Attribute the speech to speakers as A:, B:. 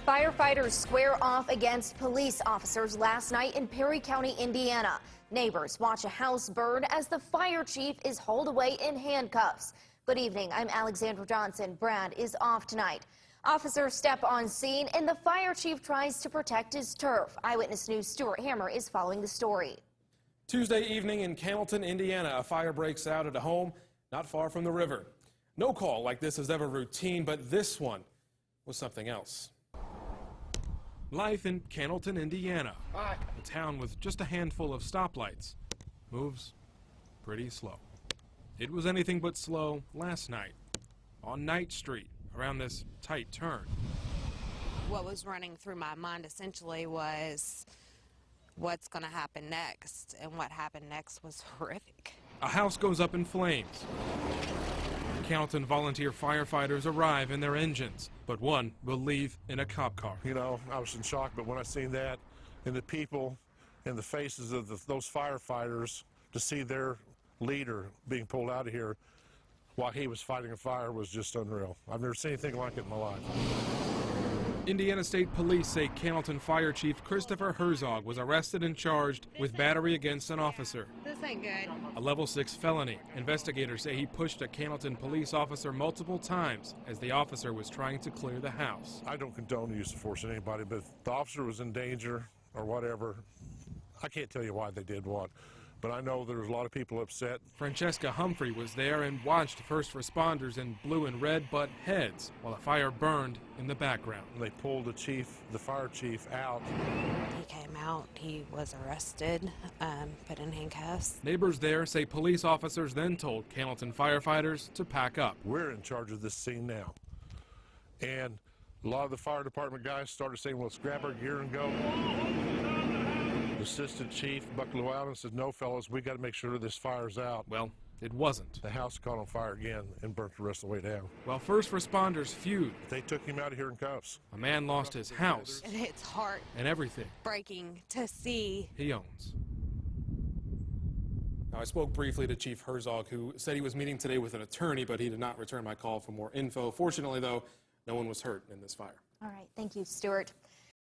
A: Firefighters square off against police officers last night in Perry County, Indiana. Neighbors watch a house burn as the fire chief is hauled away in handcuffs. Good evening, I'm Alexandra Johnson. Brad is off tonight. Officers step on scene and the fire chief tries to protect his turf. Eyewitness News' Stuart Hammer is following the story.
B: Tuesday evening in Cannelton, Indiana, a fire breaks out at a home not far from the river. No call like this is ever routine, but this one was something else. Life in Cannelton, Indiana, a town with just a handful of stoplights, moves pretty slow. It was anything but slow last night on Night Street around this tight turn.
C: What was running through my mind essentially was what's going to happen next, and what happened next was horrific.
B: A house goes up in flames. Cannelton volunteer firefighters arrive in their engines, but one will leave in a cop car.
D: You know, I was in shock, but when I seen that and the people and the faces of those firefighters, to see their leader being pulled out of here while he was fighting a fire was just unreal. I've never seen anything like it in my life.
B: Indiana State Police say Cannelton Fire Chief Christopher Herzog was arrested and charged with battery against an officer.
C: This ain't good.
B: A level 6 felony. Investigators say he pushed a Cannelton police officer multiple times as the officer was trying to clear the house.
D: I don't condone the use of force on anybody, but if the officer was in danger or whatever, I can't tell you why they did what. But I know there was a lot of people upset.
B: Francesca Humphrey was there and watched first responders in blue and red butt heads while a fire burned in the background.
D: They pulled the fire chief out.
C: He came out, he was arrested, put in handcuffs.
B: Neighbors there say police officers then told Cannelton firefighters to pack up.
D: We're in charge of this scene now. And a lot of the fire department guys started saying, well, let's grab our gear and go. The assistant chief buckled out and said, no, fellas, we got to make sure this fire's out.
B: Well, it wasn't.
D: The house caught on fire again and burnt the rest of the way down.
B: While first responders feud,
D: They took him out of here in cuffs.
B: a man lost his house
C: And it's
B: and everything
C: heartbreaking to see.
B: he owns. Now, I spoke briefly to Chief Herzog, who said he was meeting today with an attorney, but he did not return my call for more info. Fortunately, though, no one was hurt in this fire.
A: All right, thank you, Stuart.